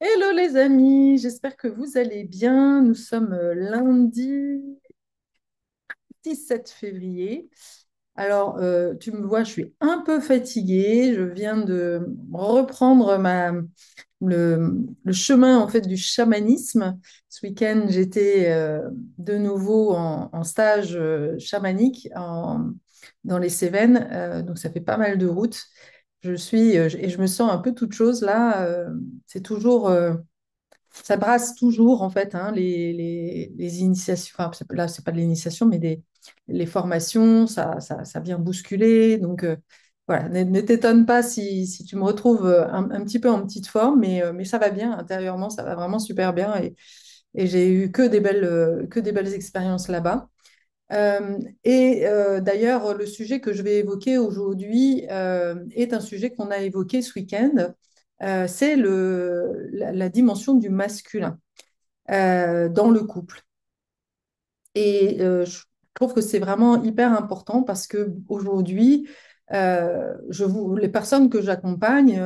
Hello les amis, j'espère que vous allez bien. Nous sommes lundi 17 février. Alors, tu me vois, je suis un peu fatiguée. Je viens de reprendre le chemin en fait du chamanisme. Ce week-end, j'étais de nouveau en stage chamanique dans les Cévennes. Donc, ça fait pas mal de route. Et je me sens un peu toute chose là. C'est toujours ça brasse toujours, en fait, hein, les initiations. Enfin, là, c'est pas de l'initiation, mais les formations, ça vient bousculer. Donc, voilà, ne t'étonne pas si tu me retrouves un petit peu en petite forme, mais ça va bien. Intérieurement, ça va vraiment super bien. Et j'ai eu que des belles expériences là-bas. D'ailleurs, le sujet que je vais évoquer aujourd'hui est un sujet qu'on a évoqué ce week-end. C'est la dimension du masculin dans le couple. Je trouve que c'est vraiment hyper important parce que aujourd'hui, les personnes que j'accompagne,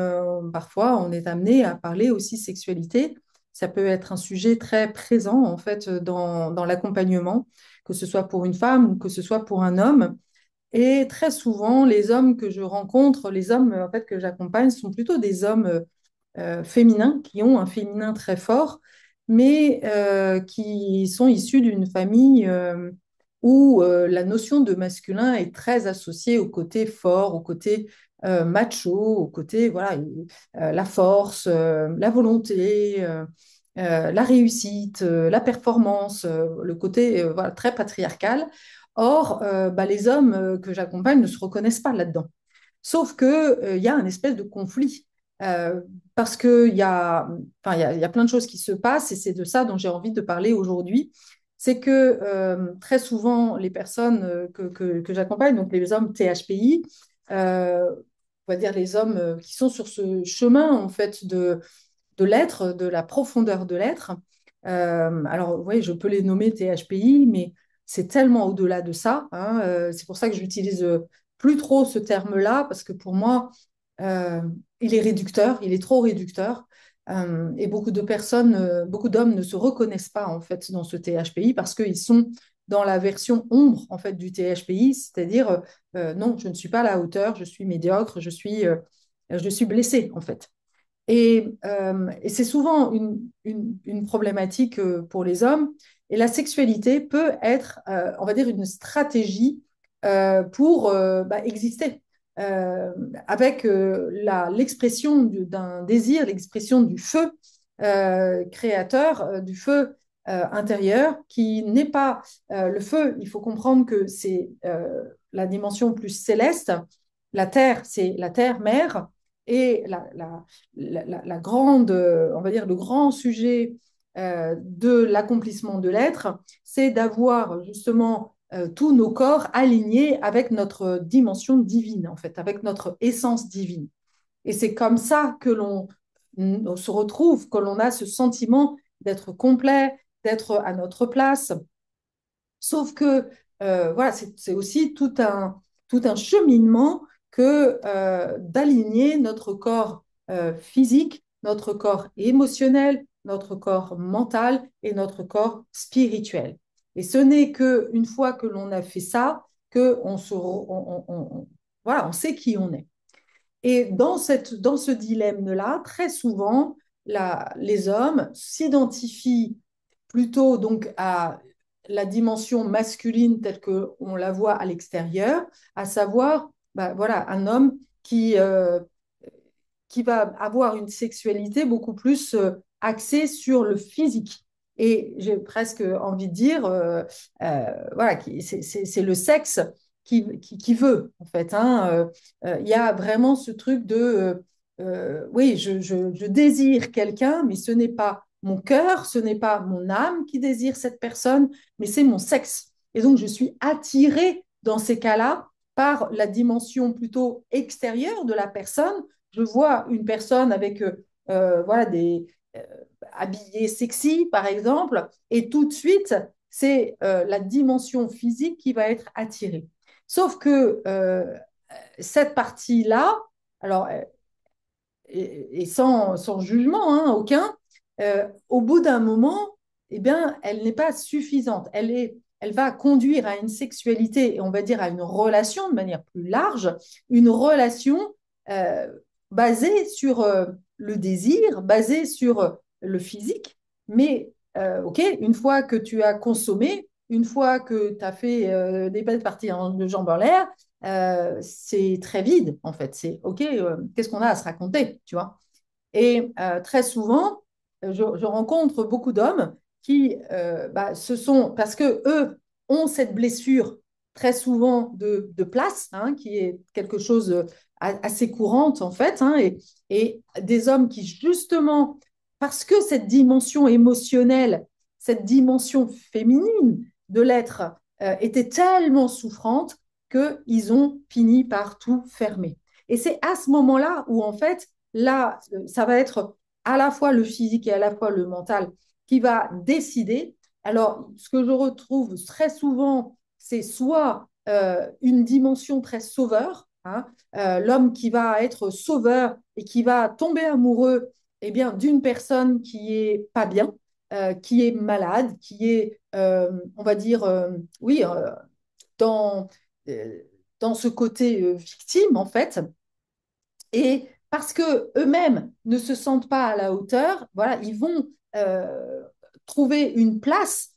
parfois, on est amené à parler aussi sexualité. Ça peut être un sujet très présent en fait dans l'accompagnement, que ce soit pour une femme ou que ce soit pour un homme. Et très souvent, les hommes que je rencontre, les hommes en fait que j'accompagne, sont plutôt des hommes féminins qui ont un féminin très fort, mais qui sont issus d'une famille où la notion de masculin est très associée au côté fort, au côté macho, au côté voilà la force, la volonté. La réussite, la performance, le côté voilà, très patriarcal. Or, les hommes que j'accompagne ne se reconnaissent pas là-dedans. Sauf que, il y a un espèce de conflit. Euh, Parce qu'il y a, enfin, il y a plein de choses qui se passent et c'est de ça dont j'ai envie de parler aujourd'hui. C'est que très souvent, les personnes que j'accompagne, donc les hommes THPI, on va dire les hommes qui sont sur ce chemin en fait de l'être, de la profondeur de l'être. Alors, oui, je peux les nommer THPI, mais c'est tellement au-delà de ça, hein. C'est pour ça que j'utilise plus trop ce terme-là, parce que pour moi, euh, il est réducteur, il est trop réducteur. Et beaucoup de personnes, beaucoup d'hommes ne se reconnaissent pas en fait dans ce THPI parce qu'ils sont dans la version ombre en fait du THPI, c'est-à-dire non, je ne suis pas à la hauteur, je suis médiocre, je suis blessé en fait. Et c'est souvent une problématique pour les hommes. Et la sexualité peut être, on va dire, une stratégie pour exister. Euh, Avec l'expression d'un désir, l'expression du feu créateur, du feu intérieur, qui n'est pas le feu. Il faut comprendre que c'est la dimension plus céleste. La terre, c'est la terre-mère. Et la grande, on va dire, le grand sujet de l'accomplissement de l'être, c'est d'avoir justement tous nos corps alignés avec notre dimension divine, en fait, avec notre essence divine. Et c'est comme ça que on se retrouve, que l'on a ce sentiment d'être complet, d'être à notre place. Sauf que voilà, c'est aussi tout un cheminement que d'aligner notre corps physique, notre corps émotionnel, notre corps mental et notre corps spirituel. Et ce n'est qu'une fois que l'on a fait ça, que voilà, on sait qui on est. Et dans ce dilemme-là, très souvent, les hommes s'identifient plutôt donc à la dimension masculine telle qu'on la voit à l'extérieur, à savoir voilà, un homme qui va avoir une sexualité beaucoup plus axée sur le physique. Et j'ai presque envie de dire, voilà, c'est le sexe qui veut, en fait, hein. Il y a vraiment ce truc de, oui, je désire quelqu'un, mais ce n'est pas mon cœur, ce n'est pas mon âme qui désire cette personne, mais c'est mon sexe. Et donc, je suis attirée dans ces cas-là par la dimension plutôt extérieure de la personne. Je vois une personne avec voilà, euh, habillée sexy, par exemple, et tout de suite, c'est la dimension physique qui va être attirée. Sauf que cette partie-là, alors, et sans jugement hein, aucun, au bout d'un moment, eh bien, elle n'est pas suffisante. Elle va conduire à une sexualité, et on va dire à une relation de manière plus large, une relation euh, basée sur le désir, basée sur le physique. Mais, OK, une fois que tu as consommé, une fois que tu as fait des belles parties de jambes en l'air, c'est très vide, en fait. C'est OK, qu'est-ce qu'on a à se raconter, tu vois? Et très souvent, je rencontre beaucoup d'hommes qui se sont, parce que eux ont cette blessure très souvent de place, hein, qui est quelque chose assez courante en fait, hein, et des hommes qui justement, parce que cette dimension émotionnelle, cette dimension féminine de l'être était tellement souffrante qu'ils ont fini par tout fermer. Et c'est à ce moment-là où en fait, là, ça va être à la fois le physique et à la fois le mental qui va décider. Alors, ce que je retrouve très souvent, c'est soit une dimension très sauveur, hein, l'homme qui va être sauveur et qui va tomber amoureux eh bien, d'une personne qui est pas bien, qui est malade, qui est, on va dire, oui, dans, euh, dans ce côté victime, en fait, et parce que eux-mêmes ne se sentent pas à la hauteur, voilà, ils vont euh, trouver une place,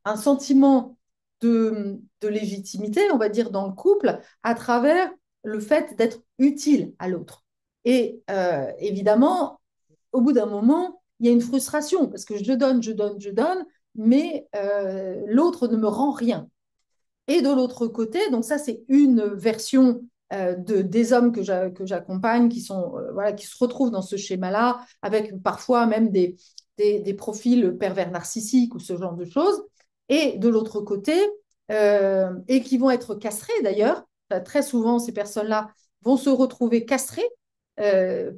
un sentiment de légitimité, on va dire, dans le couple, à travers le fait d'être utile à l'autre. Et évidemment, au bout d'un moment, il y a une frustration parce que je donne, je donne, je donne, mais l'autre ne me rend rien. Et de l'autre côté, donc ça c'est une version des hommes que j'accompagne qui sont voilà qui se retrouvent dans ce schéma-là avec parfois même des profils pervers narcissiques ou ce genre de choses. Et de l'autre côté, et qui vont être castrés d'ailleurs. Très souvent, ces personnes-là vont se retrouver castrées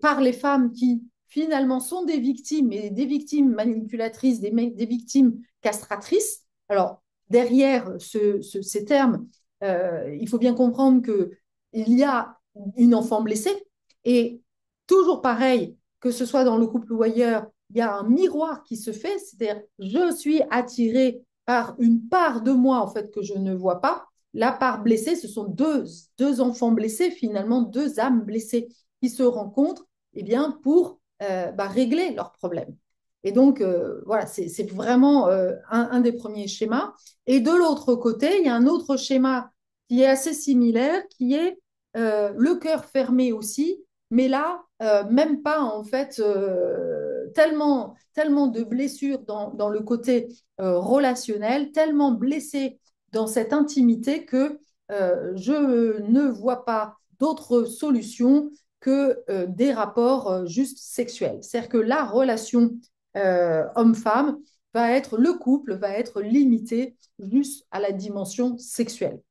par les femmes qui finalement sont des victimes, et des victimes manipulatrices, des victimes castratrices. Alors, derrière ces termes, il faut bien comprendre qu'il y a une enfant blessée et toujours pareil, que ce soit dans le couple ou ailleurs, il y a un miroir qui se fait, c'est-à-dire je suis attirée par une part de moi en fait que je ne vois pas. La part blessée, ce sont deux enfants blessés, finalement deux âmes blessées qui se rencontrent eh bien, pour régler leurs problèmes. Et donc, voilà, c'est vraiment un des premiers schémas. Et de l'autre côté, il y a un autre schéma qui est assez similaire, qui est le cœur fermé aussi, mais là, même pas en fait tellement de blessures dans le côté relationnel, tellement blessé dans cette intimité que je ne vois pas d'autre solution que des rapports juste sexuels. C'est-à-dire que la relation homme-femme va être, le couple va être limité juste à la dimension sexuelle.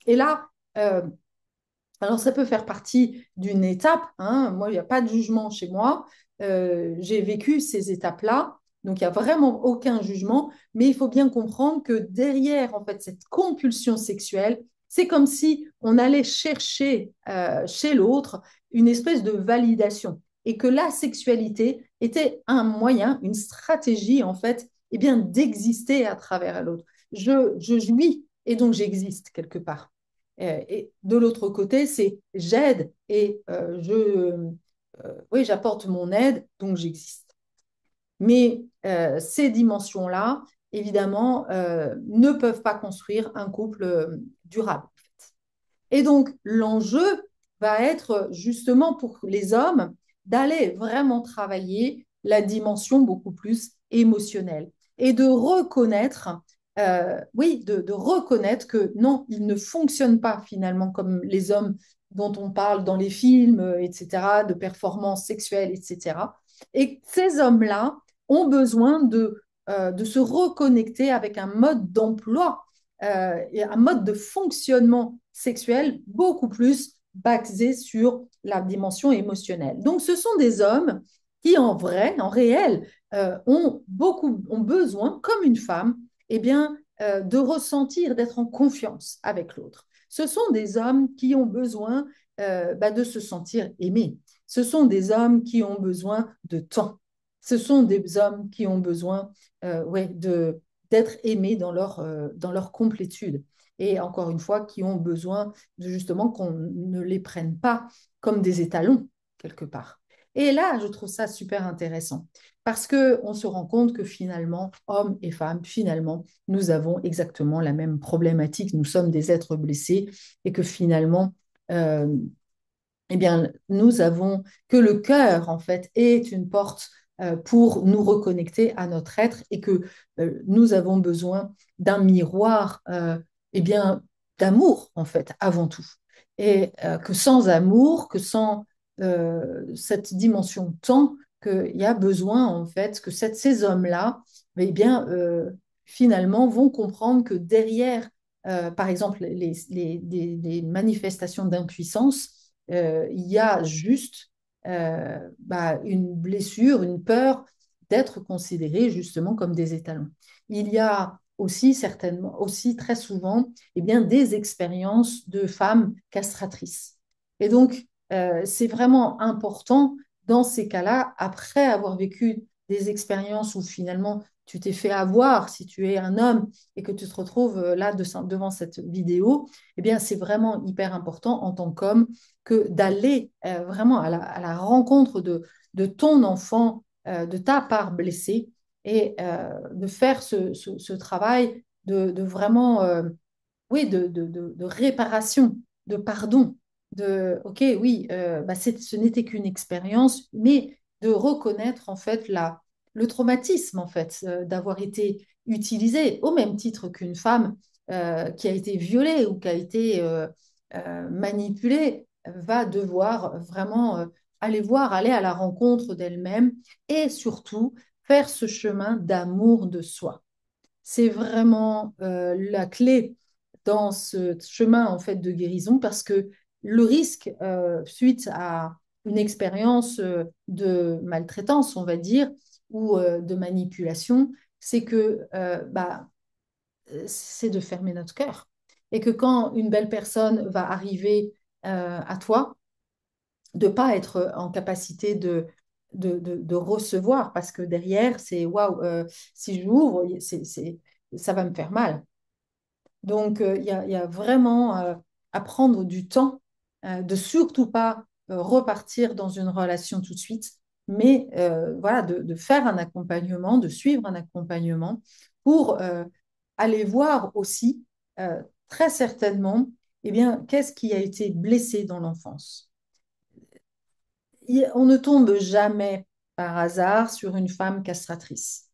Et là, alors ça peut faire partie d'une étape, hein. Moi, il n'y a pas de jugement chez moi. J'ai vécu ces étapes-là, donc il n'y a vraiment aucun jugement, mais il faut bien comprendre que derrière, en fait, cette compulsion sexuelle, c'est comme si on allait chercher chez l'autre une espèce de validation et que la sexualité était un moyen, une stratégie, en fait, eh bien, d'exister à travers l'autre. Je jouis et donc j'existe quelque part. Et de l'autre côté, c'est j'aide et oui, j'apporte mon aide, donc j'existe. Mais ces dimensions-là, évidemment, ne peuvent pas construire un couple durable. Et donc, l'enjeu va être justement pour les hommes d'aller vraiment travailler la dimension beaucoup plus émotionnelle et de reconnaître, oui, de reconnaître que non, ils ne fonctionnent pas finalement comme les hommes dont on parle dans les films, etc., de performances sexuelles, etc. Et ces hommes-là ont besoin de se reconnecter avec un mode d'emploi et un mode de fonctionnement sexuel beaucoup plus basé sur la dimension émotionnelle. Donc, ce sont des hommes qui, en vrai, en réel, ont besoin, comme une femme, eh bien, de ressentir, d'être en confiance avec l'autre. Ce sont des hommes qui ont besoin de se sentir aimés. Ce sont des hommes qui ont besoin de temps. ce sont des hommes qui ont besoin ouais, d'être aimés dans leur complétude. Et encore une fois, qui ont besoin de justement qu'on ne les prenne pas comme des étalons, quelque part. Et là, je trouve ça super intéressant parce qu'on se rend compte que finalement, hommes et femmes, finalement, nous avons exactement la même problématique. Nous sommes des êtres blessés et que finalement, euh, eh bien, nous avons que le cœur, en fait, est une porte pour nous reconnecter à notre être et que nous avons besoin d'un miroir, eh bien, d'amour, en fait, avant tout. Et que sans amour, que sans cette dimension temps, qu'il y a besoin, en fait, que ces hommes-là, eh bien, finalement, vont comprendre que derrière, par exemple, les manifestations d'impuissance, il y a juste une blessure, une peur d'être considérés justement comme des étalons. Il y a aussi certainement, aussi très souvent, eh bien, des expériences de femmes castratrices. Et donc, c'est vraiment important dans ces cas-là, après avoir vécu des expériences où finalement tu t'es fait avoir, si tu es un homme et que tu te retrouves là devant cette vidéo, eh bien, c'est vraiment hyper important en tant qu'homme que d'aller vraiment à la rencontre de ton enfant, de ta part blessée, et de faire ce travail de vraiment, oui, de réparation, de pardon, de, OK, oui, ce n'était qu'une expérience, mais de reconnaître en fait le traumatisme en fait d'avoir été utilisée au même titre qu'une femme qui a été violée ou qui a été manipulée va devoir vraiment aller à la rencontre d'elle-même et surtout faire ce chemin d'amour de soi. C'est vraiment la clé dans ce chemin en fait de guérison parce que le risque suite à une expérience de maltraitance, on va dire, ou de manipulation, c'est que c'est de fermer notre cœur. Et que quand une belle personne va arriver à toi, de ne pas être en capacité de recevoir, parce que derrière, c'est waouh, si j'ouvre, ça va me faire mal. Donc, il y a vraiment à prendre du temps, de surtout pas repartir dans une relation tout de suite, mais voilà, de faire un accompagnement, de suivre un accompagnement pour aller voir aussi très certainement, eh bien, qu'est-ce qui a été blessé dans l'enfance. On ne tombe jamais par hasard sur une femme castratrice.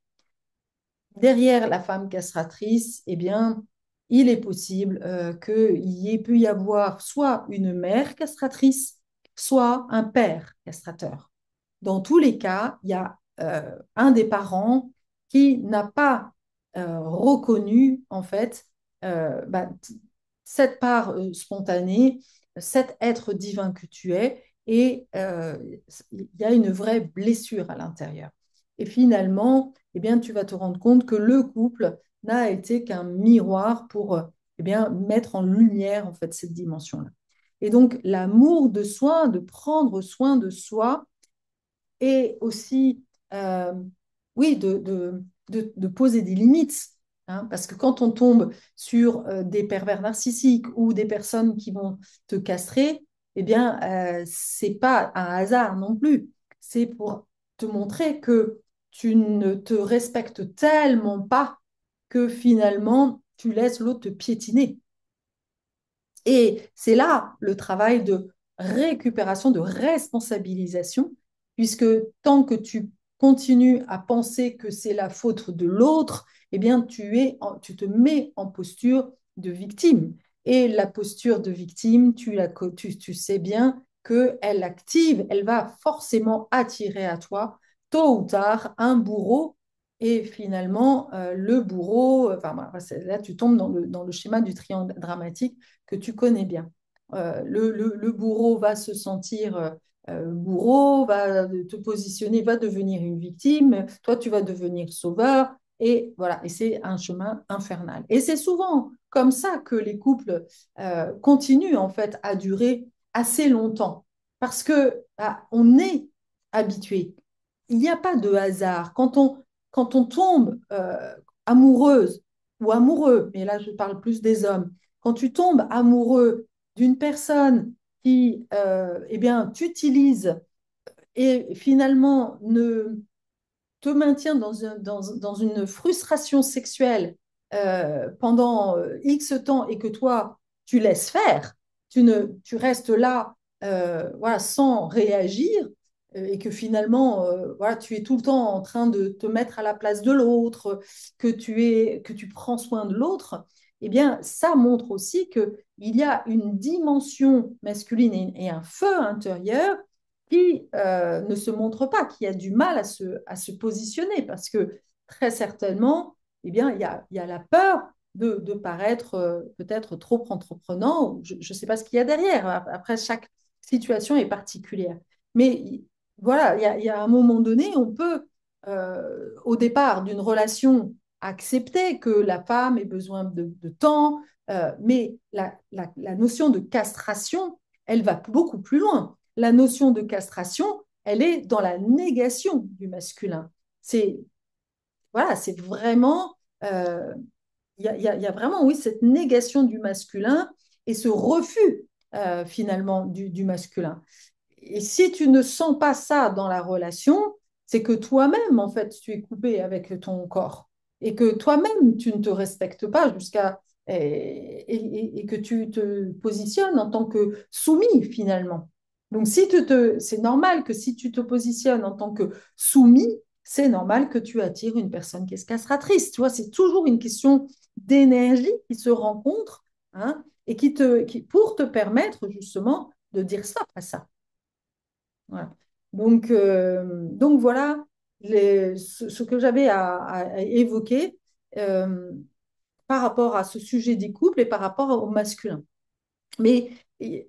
Derrière la femme castratrice, eh bien, il est possible qu'il y ait pu y avoir soit une mère castratrice, soit un père castrateur. Dans tous les cas, il y a un des parents qui n'a pas reconnu, en fait, cette part spontanée, cet être divin que tu es, et il y a une vraie blessure à l'intérieur. Et finalement, eh bien, tu vas te rendre compte que le couple n'a été qu'un miroir pour eh bien, mettre en lumière en fait cette dimension-là. Et donc, l'amour de soi, de prendre soin de soi, et aussi, euh, oui, de poser des limites. Hein, parce que quand on tombe sur des pervers narcissiques ou des personnes qui vont te castrer, eh bien, c'est pas un hasard non plus. C'est pour te montrer que tu ne te respectes tellement pas que finalement, tu laisses l'autre te piétiner. Et c'est là le travail de récupération, de responsabilisation, puisque tant que tu continues à penser que c'est la faute de l'autre, eh bien, tu te mets en posture de victime. Et la posture de victime, tu sais bien qu'elle active, elle va forcément attirer à toi, tôt ou tard, un bourreau. Et finalement, le bourreau, enfin, là, tu tombes dans le schéma du triangle dramatique que tu connais bien. Le bourreau va se sentir bourreau, va te positionner, va devenir une victime, toi tu vas devenir sauveur, et voilà, et c'est un chemin infernal. Et c'est souvent comme ça que les couples continuent en fait à durer assez longtemps, parce que on est habitué. il n'y a pas de hasard. Quand on tombe amoureuse ou amoureux, mais là je parle plus des hommes, quand tu tombes amoureux d'une personne qui, eh bien, t'utilise et finalement te maintient dans une frustration sexuelle pendant X temps et que toi, tu laisses faire, tu restes là voilà, sans réagir et que finalement, voilà, tu es tout le temps en train de te mettre à la place de l'autre, que tu prends soin de l'autre, eh bien, ça montre aussi qu'il y a une dimension masculine et un feu intérieur qui ne se montre pas, qui a du mal à se positionner, parce que très certainement, eh bien, il y a la peur de paraître peut-être trop entreprenant. Je ne sais pas ce qu'il y a derrière. Après, chaque situation est particulière. Mais voilà, il y a un moment donné, on peut, au départ d'une relation, accepter que la femme ait besoin de temps, mais la notion de castration, elle va beaucoup plus loin. La notion de castration, elle est dans la négation du masculin. C'est voilà, c'est vraiment, il y a vraiment, oui, cette négation du masculin et ce refus finalement du masculin. Et si tu ne sens pas ça dans la relation, c'est que toi-même, en fait, tu es coupé avec ton corps et que toi-même, tu ne te respectes pas et que tu te positionnes en tant que soumis finalement. Donc, c'est normal que si tu te positionnes en tant que soumis, c'est normal que tu attires une personne qui est castratrice. Tu vois, c'est toujours une question d'énergie qui se rencontre hein, et pour te permettre justement de dire stop à ça. Voilà. Donc voilà ce que j'avais à évoquer euh, par rapport à ce sujet des couples et par rapport au masculin. Mais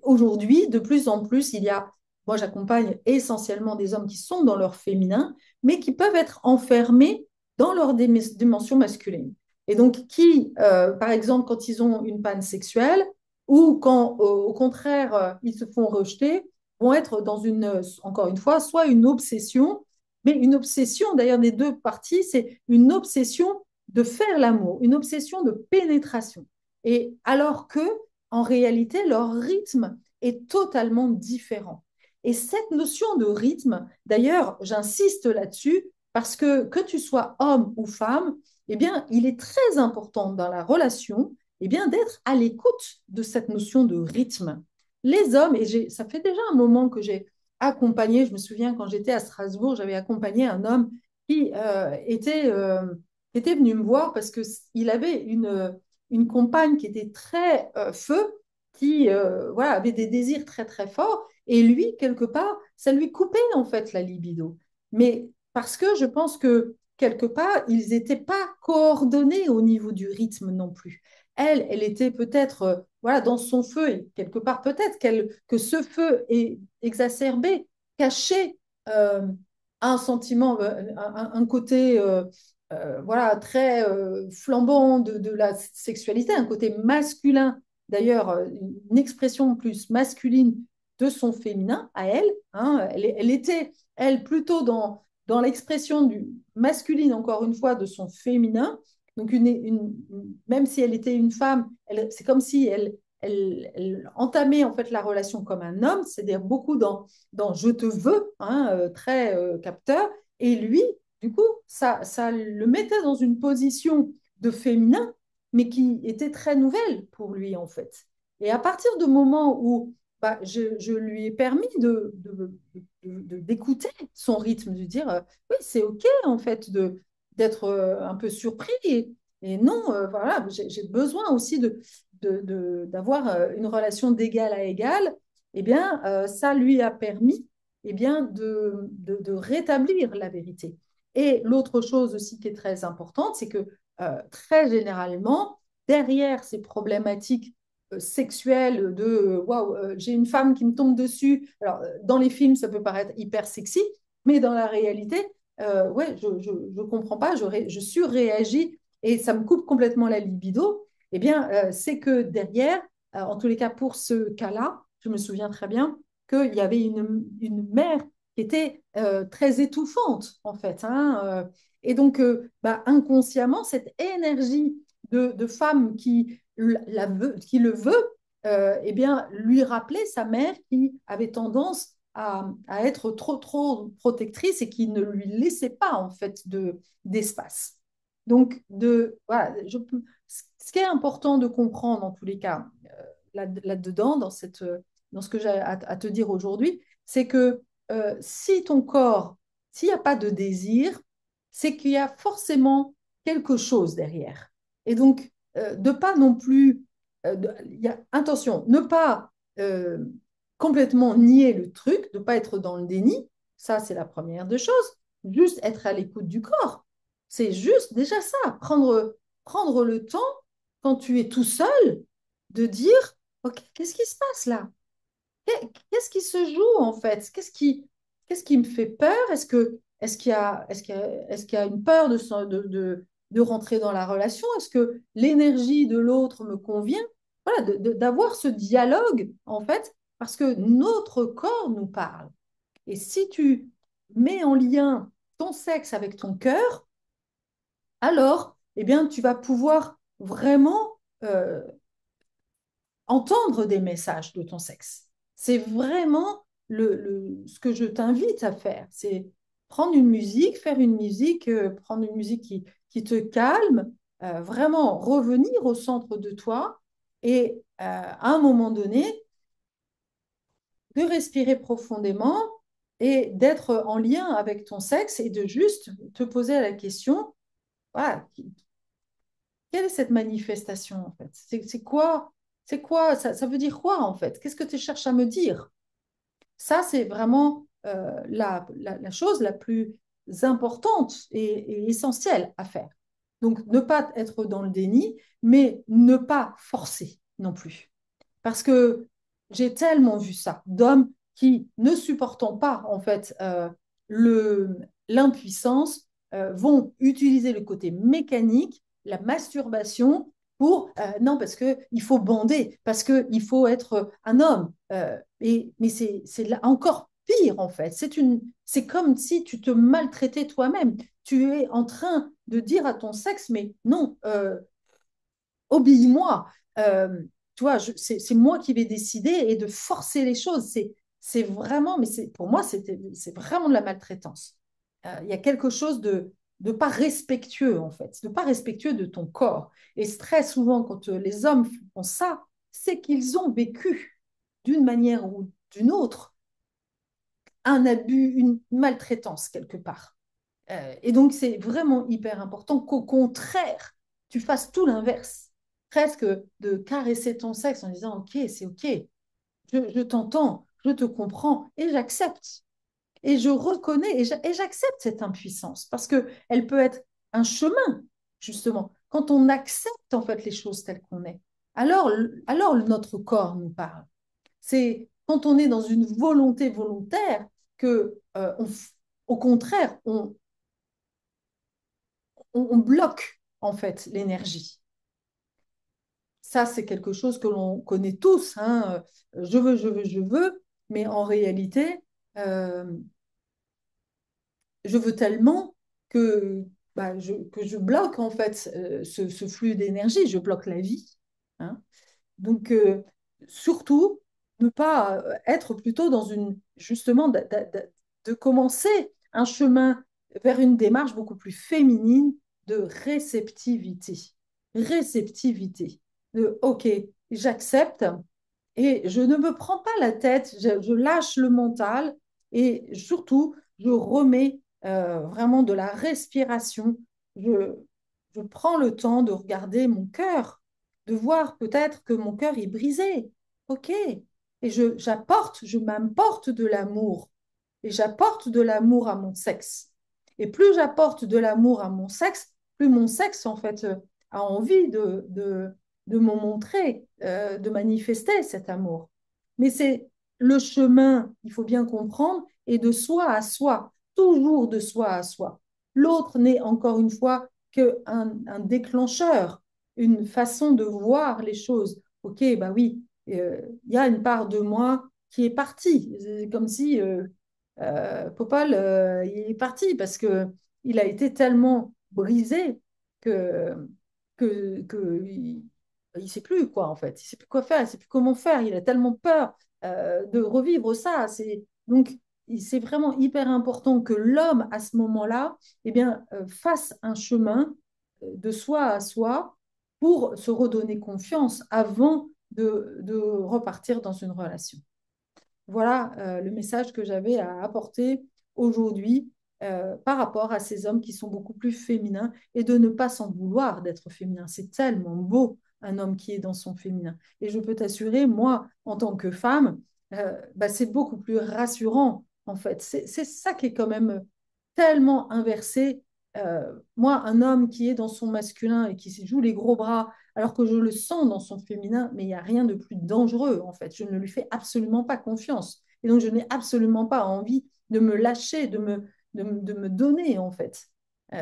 aujourd'hui, de plus en plus, moi j'accompagne essentiellement des hommes qui sont dans leur féminin, mais qui peuvent être enfermés dans leur dimension masculine. Et donc par exemple, quand ils ont une panne sexuelle ou quand, au contraire, ils se font rejeter, vont être dans encore une fois, soit une obsession, mais une obsession, d'ailleurs, des deux parties, c'est une obsession de faire l'amour, une obsession de pénétration. Et alors que en réalité, leur rythme est totalement différent. Et cette notion de rythme, d'ailleurs, j'insiste là-dessus, parce que tu sois homme ou femme, eh bien, il est très important dans la relation eh bien, d'être à l'écoute de cette notion de rythme. Les hommes, et ça fait déjà un moment que j'ai accompagné, je me souviens quand j'étais à Strasbourg, j'avais accompagné un homme qui était venu me voir parce qu'il avait une compagne qui était très feu, qui voilà, avait des désirs très très forts, et lui, quelque part, ça lui coupait en fait la libido. Mais parce que je pense que quelque part, ils n'étaient pas coordonnés au niveau du rythme non plus. Elle était peut-être voilà, dans son feu, et quelque part peut-être que ce feu est exacerbé, caché un sentiment, un côté voilà, très flambant de la sexualité, un côté masculin, d'ailleurs, une expression plus masculine de son féminin à elle. Hein, elle était, elle, plutôt dans l'expression du masculine, encore une fois, de son féminin. Donc, même si elle était une femme, c'est comme si elle entamait en fait la relation comme un homme, c'est-à-dire beaucoup dans je te veux, hein, très capteur. Et lui, du coup, ça le mettait dans une position de féminin, mais qui était très nouvelle pour lui, en fait. Et à partir du moment où bah, je lui ai permis d'écouter son rythme, de dire oui, c'est OK, en fait, d'être un peu surpris. Et non, voilà, j'ai besoin aussi d'avoir une relation d'égal à égal. Eh bien, ça lui a permis eh bien, de rétablir la vérité. Et l'autre chose aussi qui est très importante, c'est que très généralement, derrière ces problématiques sexuelles de waouh, j'ai une femme qui me tombe dessus. Alors, dans les films, ça peut paraître hyper sexy, mais dans la réalité, ouais, je comprends pas, je surréagis et ça me coupe complètement la libido. Eh bien, c'est que derrière, en tous les cas pour ce cas-là, je me souviens très bien qu'il y avait une mère qui était très étouffante, en fait. Hein, et donc, bah, inconsciemment, cette énergie de femme qui le veut, eh bien, lui rappelait sa mère qui avait tendance à être trop protectrice et qui ne lui laissait pas, en fait, d'espace. Donc, voilà, ce qui est important de comprendre, en tous les cas, là-dedans, dans ce que j'ai à te dire aujourd'hui, c'est que si ton corps, s'il n'y a pas de désir, c'est qu'il y a forcément quelque chose derrière. Et donc, de pas non plus, attention, ne pas euh, complètement nier le truc, de pas être dans le déni, ça c'est la première des choses, juste être à l'écoute du corps. C'est juste déjà ça, prendre le temps quand tu es tout seul de dire, OK, qu'est-ce qui se passe là? Qu'est-ce qui se joue en fait? Qu'est-ce qui me fait peur? Est-ce qu'il y a une peur de rentrer dans la relation? Est-ce que l'énergie de l'autre me convient? Voilà, d'avoir ce dialogue en fait, parce que notre corps nous parle. Et si tu mets en lien ton sexe avec ton cœur, alors, eh bien, tu vas pouvoir vraiment entendre des messages de ton sexe. C'est vraiment ce que je t'invite à faire. C'est prendre une musique, faire une musique, prendre une musique qui te calme, vraiment revenir au centre de toi et à un moment donné, de respirer profondément et d'être en lien avec ton sexe et de juste te poser la question, voilà, quelle est cette manifestation en fait? C'est quoi ça veut dire quoi en fait? Qu'est-ce que tu cherches à me dire? Ça, c'est vraiment la chose la plus importante et essentielle à faire. Donc, ne pas être dans le déni, mais ne pas forcer non plus. Parce que j'ai tellement vu ça, d'hommes qui, ne supportant pas en fait l'impuissance, vont utiliser le côté mécanique, la masturbation, pour non, parce qu'il faut bander, parce qu'il faut être un homme. Mais c'est encore pire en fait. C'est comme si tu te maltraitais toi-même. Tu es en train de dire à ton sexe, mais non, obéis-moi. Tu vois, c'est moi qui vais décider et de forcer les choses. C'est vraiment, mais pour moi, c'est vraiment de la maltraitance. Il y a quelque chose de pas respectueux, en fait, de pas respectueux de ton corps. Et très souvent, quand les hommes font ça, c'est qu'ils ont vécu d'une manière ou d'une autre un abus, une maltraitance quelque part. Et donc, c'est vraiment hyper important qu'au contraire, tu fasses tout l'inverse. Presque de caresser ton sexe en disant, OK, c'est OK, je t'entends, je te comprends et j'accepte. Et je reconnais et j'accepte cette impuissance parce qu'elle peut être un chemin, justement. Quand on accepte en fait les choses telles qu'on est, alors notre corps nous parle. C'est quand on est dans une volonté volontaire que, au contraire, on bloque en fait l'énergie. Ça, c'est quelque chose que l'on connaît tous. Hein. Je veux, je veux, je veux, mais en réalité, euh, je veux tellement que, que je bloque en fait ce flux d'énergie, je bloque la vie. Hein. Donc, surtout, ne pas être plutôt dans une, justement, de commencer un chemin vers une démarche beaucoup plus féminine de réceptivité. Réceptivité. De, OK, j'accepte et je ne me prends pas la tête, je lâche le mental et surtout, je remets vraiment de la respiration. Je, je prends le temps de regarder mon cœur, de voir peut-être que mon cœur est brisé. OK. Et je m'apporte de l'amour. Et j'apporte de l'amour à mon sexe. Et plus j'apporte de l'amour à mon sexe, plus mon sexe, en fait, a envie de me montrer, de manifester cet amour. Mais c'est le chemin, il faut bien comprendre, et de soi à soi, toujours de soi à soi. L'autre n'est encore une fois qu'un déclencheur, une façon de voir les choses. Ok, bah oui, il y a une part de moi qui est partie. C'est comme si Popol, il est parti parce que il a été tellement brisé que, il sait plus quoi en fait. Il sait plus quoi faire, il sait plus comment faire. Il a tellement peur de revivre ça. Donc c'est vraiment hyper important que l'homme à ce moment-là, eh bien, fasse un chemin de soi à soi pour se redonner confiance avant de repartir dans une relation. Voilà le message que j'avais à apporter aujourd'hui par rapport à ces hommes qui sont beaucoup plus féminins et de ne pas s'en vouloir d'être féminin. C'est tellement beau un homme qui est dans son féminin. Et je peux t'assurer, moi, en tant que femme, bah, c'est beaucoup plus rassurant, en fait. C'est ça qui est quand même tellement inversé. Moi, un homme qui est dans son masculin et qui se joue les gros bras, alors que je le sens dans son féminin, mais il n'y a rien de plus dangereux, en fait. Je ne lui fais absolument pas confiance. Et donc, je n'ai absolument pas envie de me lâcher, de me donner, en fait.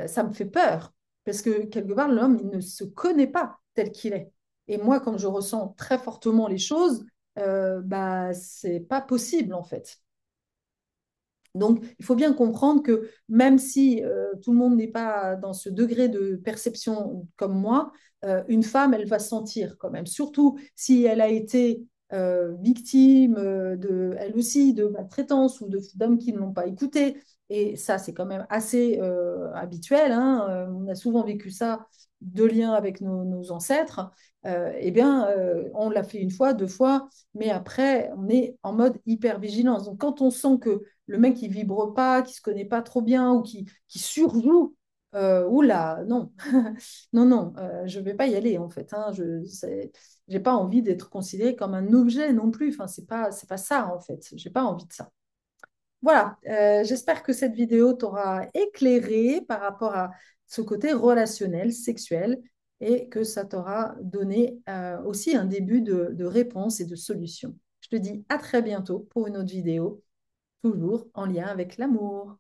Ça me fait peur, parce que quelque part, l'homme, il ne se connaît pas tel qu'il est. Et moi, comme je ressens très fortement les choses, bah, c'est pas possible, en fait. Donc, il faut bien comprendre que même si tout le monde n'est pas dans ce degré de perception comme moi, une femme, elle va sentir quand même, surtout si elle a été victime elle aussi, de maltraitance ou d'hommes qui ne l'ont pas écoutée. Et ça, c'est quand même assez habituel, hein. On a souvent vécu ça de lien avec nos ancêtres. Eh bien, on l'a fait une fois, deux fois, mais après, on est en mode hyper vigilance. Donc, quand on sent que le mec qui vibre pas, qui se connaît pas trop bien ou qui surjoue, oula, non, non, non, je vais pas y aller en fait. Hein, j'ai pas envie d'être considérée comme un objet non plus. Enfin, c'est pas ça en fait. J'ai pas envie de ça. Voilà, j'espère que cette vidéo t'aura éclairé par rapport à ce côté relationnel, sexuel, et que ça t'aura donné aussi un début de réponse et de solution. Je te dis à très bientôt pour une autre vidéo toujours en lien avec l'amour.